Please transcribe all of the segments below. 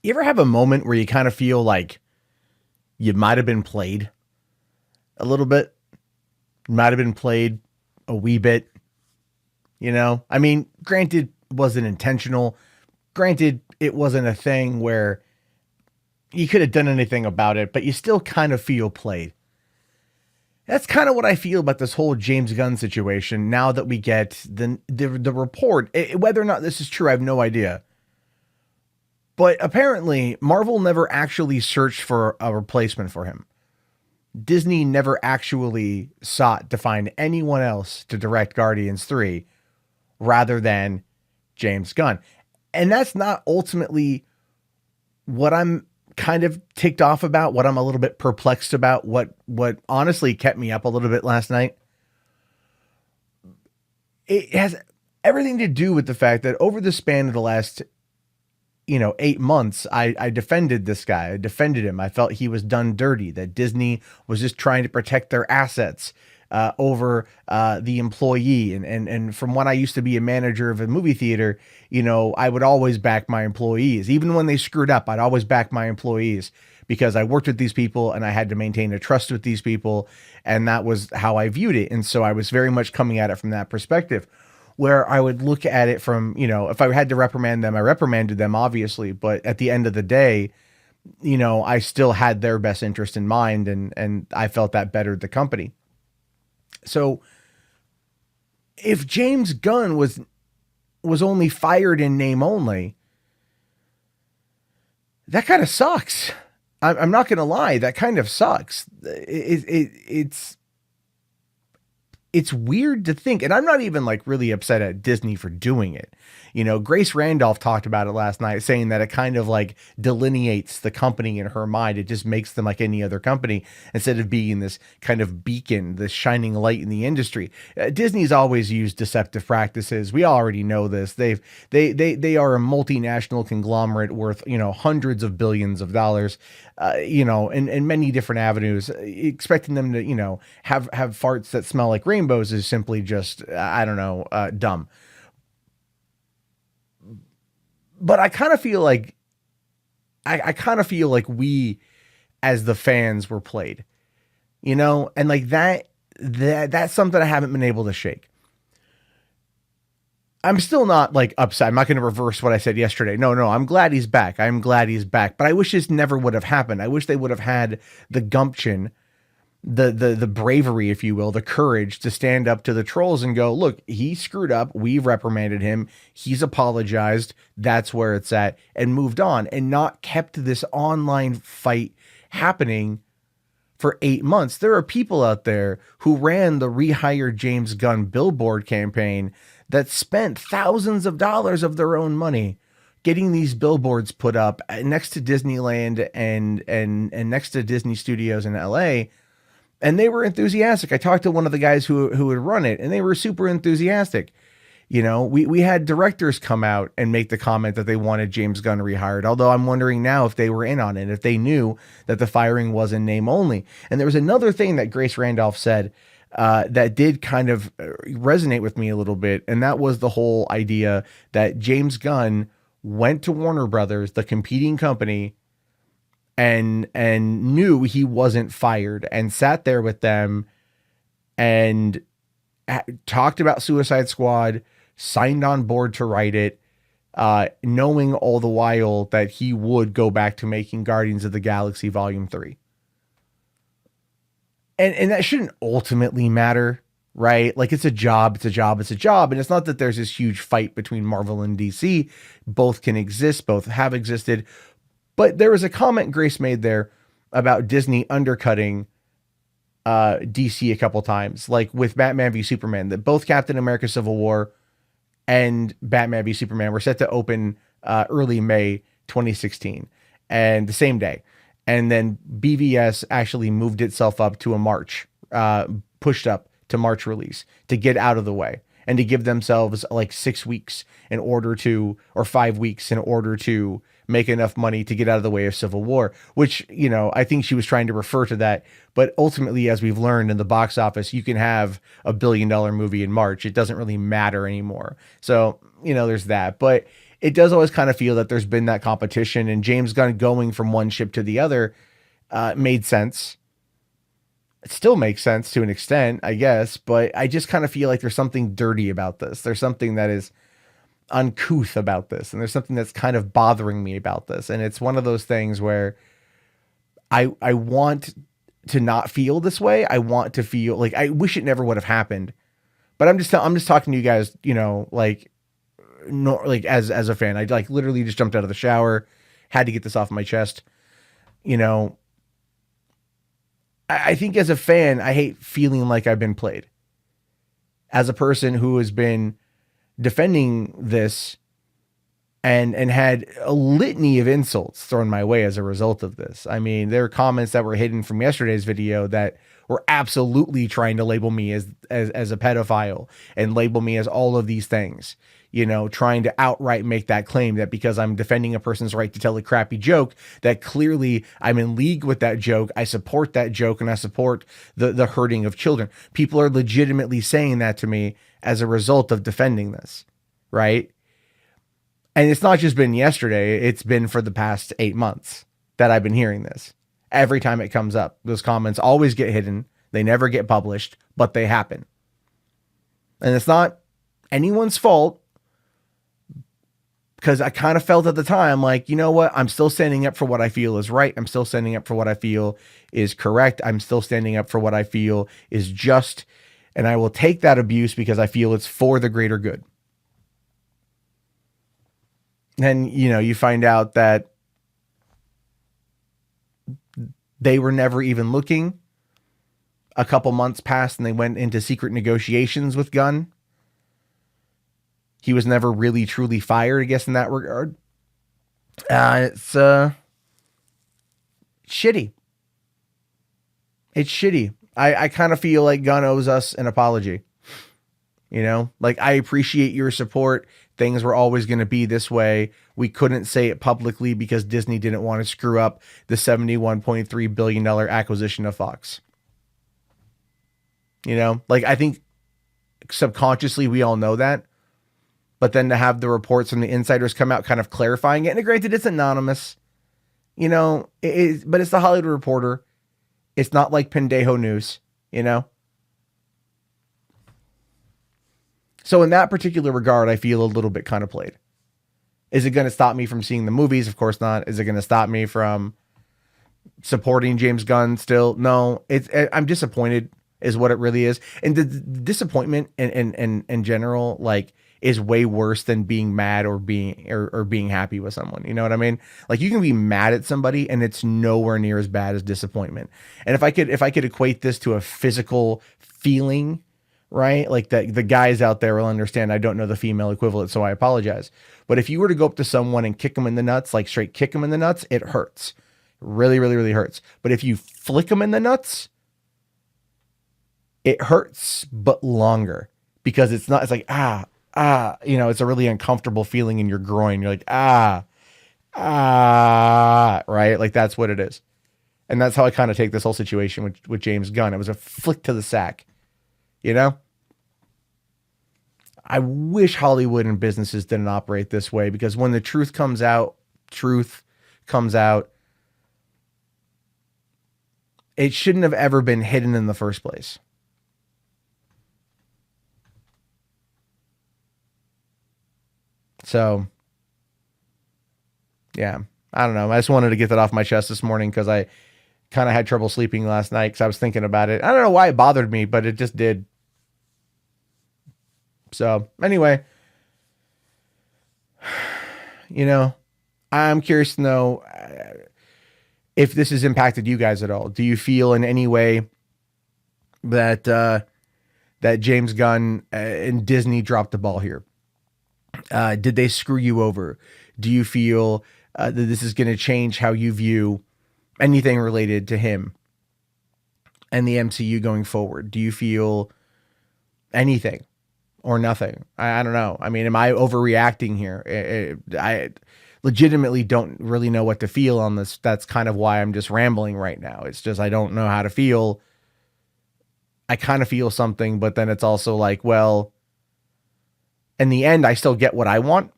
You ever have a moment where you kind of feel like you might have been played a little bit? Might have been played a wee bit, I mean, granted, it wasn't intentional. Granted, it wasn't a thing where you could have done anything about it, but you still kind of feel played. That's kind of what I feel about this whole James Gunn situation now that we get the report. Whether or not this is true, I have no idea. But apparently, Marvel never actually searched for a replacement for him. Disney never actually sought to find anyone else to direct Guardians 3 rather than James Gunn. And that's not ultimately what I'm kind of ticked off about, what I'm a little bit perplexed about, what honestly kept me up a little bit last night. It has everything to do with the fact that over the span of the last 8 months, I defended this guy. I defended him. I felt he was done dirty, that Disney was just trying to protect their assets over the employee. And from when I used to be a manager of a movie theater, I would always back my employees. Even when they screwed up, I'd always back my employees because I worked with these people and I had to maintain a trust with these people. And that was how I viewed it. And so I was very much coming at it from that perspective, where I would look at it from, if I had to reprimand them, I reprimanded them, obviously. But at the end of the day, I still had their best interest in mind, and I felt that bettered the company. So if James Gunn was only fired in name only, that kind of sucks. I'm not going to lie. That kind of sucks. It's weird to think, and I'm not even like really upset at Disney for doing it. Grace Randolph talked about it last night, saying that it kind of like delineates the company in her mind. It just makes them like any other company instead of being this kind of beacon, this shining light in the industry. Disney's always used deceptive practices. We already know this. They are a multinational conglomerate worth, hundreds of billions of dollars, in many different avenues. Expecting them to, have farts that smell like rainbows is simply just, dumb. But I kind of feel like, we, as the fans, were played, and like that's something I haven't been able to shake. I'm still not like upset. I'm not going to reverse what I said yesterday. No, I'm glad he's back. I'm glad he's back. But I wish this never would have happened. I wish they would have had the gumption, the bravery, if you will, the courage to stand up to the trolls and go, look, he screwed up. We've reprimanded him. He's apologized. That's where it's at, and moved on, and not kept this online fight happening for 8 months. There are people out there who ran the Rehire James Gunn billboard campaign that spent thousands of dollars of their own money getting these billboards put up next to Disneyland and next to Disney Studios in LA. And they were enthusiastic. I talked to one of the guys who would run it, and they were super enthusiastic. We had directors come out and make the comment that they wanted James Gunn rehired. Although I'm wondering now if they were in on it, if they knew that the firing was in name only. And there was another thing that Grace Randolph said that did kind of resonate with me a little bit. And that was the whole idea that James Gunn went to Warner Brothers, the competing company, and knew he wasn't fired, and sat there with them and talked about Suicide Squad, signed on board to write it, knowing all the while that he would go back to making Guardians of the Galaxy Volume 3. And that shouldn't ultimately matter, right? Like, it's a job. And it's not that there's this huge fight between Marvel and DC. Both can exist, both have existed. But there was a comment Grace made there about Disney undercutting DC a couple times, like with Batman v Superman, that both Captain America Civil War and Batman v Superman were set to open early May 2016, and the same day. And then BVS actually moved itself up to a March, pushed up to March release to get out of the way and to give themselves like 6 weeks in order to, or 5 weeks in order to make enough money to get out of the way of Civil War, which, I think she was trying to refer to that. But ultimately, as we've learned in the box office, you can have a $1 billion movie in March. It doesn't really matter anymore. So, there's that. But it does always kind of feel that there's been that competition, and James Gunn going from one ship to the other made sense. It still makes sense to an extent, I guess, but I just kind of feel like there's something dirty about this. There's something that is uncouth about this, and there's something that's kind of bothering me about this. And it's one of those things where I want to not feel this way. I want to feel like I wish it never would have happened. But I'm just talking to you guys, like no, like as a fan. I like literally just jumped out of the shower, had to get this off my chest. I think as a fan, I hate feeling like I've been played. As a person who has been defending this and had a litany of insults thrown my way as a result of this. I mean, there are comments that were hidden from yesterday's video that were absolutely trying to label me as a pedophile and label me as all of these things, trying to outright make that claim that because I'm defending a person's right to tell a crappy joke, that clearly I'm in league with that joke. I support that joke, and I support the hurting of children. People are legitimately saying that to me as a result of defending this, right? And it's not just been yesterday, it's been for the past 8 months that I've been hearing this. Every time it comes up, those comments always get hidden. They never get published, but they happen. And it's not anyone's fault, because I kind of felt at the time like, you know what? I'm still standing up for what I feel is right. I'm still standing up for what I feel is correct. I'm still standing up for what I feel is just. And I will take that abuse because I feel it's for the greater good. And, you find out that they were never even looking. A couple months passed and they went into secret negotiations with Gunn. He was never really truly fired, I guess, in that regard. It's shitty. It's shitty. I kind of feel like Gunn owes us an apology. Like, I appreciate your support. Things were always going to be this way. We couldn't say it publicly because Disney didn't want to screw up the $71.3 billion acquisition of Fox. Like, I think subconsciously we all know that. But then to have the reports from the insiders come out kind of clarifying it. And granted, it's anonymous. But it's the Hollywood Reporter. It's not like Pendejo News, So in that particular regard, I feel a little bit kind of played. Is it going to stop me from seeing the movies? Of course not. Is it going to stop me from supporting James Gunn still? No. I'm disappointed is what it really is. And the disappointment in general, like, is way worse than being mad or being happy with someone. You know what I mean? Like, you can be mad at somebody and it's nowhere near as bad as disappointment. And if I could equate this to a physical feeling, right? Like, that the guys out there will understand. I don't know the female equivalent, so I apologize. But if you were to go up to someone and kick them in the nuts, like straight kick them in the nuts, it hurts. Really, really, really hurts. But if you flick them in the nuts, it hurts, but longer, because it's like, it's a really uncomfortable feeling in your groin. You're like, right? Like, that's what it is. And that's how I kind of take this whole situation with James Gunn. It was a flick to the sack, I wish Hollywood and businesses didn't operate this way, because when the truth comes out, it shouldn't have ever been hidden in the first place. So, yeah, I don't know. I just wanted to get that off my chest this morning because I kind of had trouble sleeping last night because I was thinking about it. I don't know why it bothered me, but it just did. So, anyway, I'm curious to know if this has impacted you guys at all. Do you feel in any way that that James Gunn and Disney dropped the ball here? Did they screw you over? Do you feel that this is going to change how you view anything related to him and the MCU going forward? Do you feel anything or nothing? I don't know. I mean, am I overreacting here? I legitimately don't really know what to feel on this. That's kind of why I'm just rambling right now. It's just, I don't know how to feel. I kind of feel something, but then it's also like, well, in the end, I still get what I want,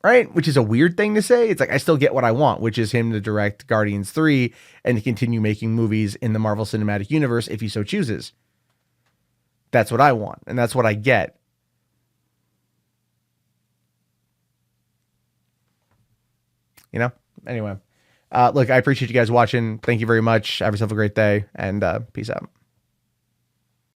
right? Which is a weird thing to say. It's like, I still get what I want, which is him to direct Guardians 3 and to continue making movies in the Marvel Cinematic Universe if he so chooses. That's what I want, and that's what I get. You know? Anyway. Look, I appreciate you guys watching. Thank you very much. Have yourself a great day, and peace out.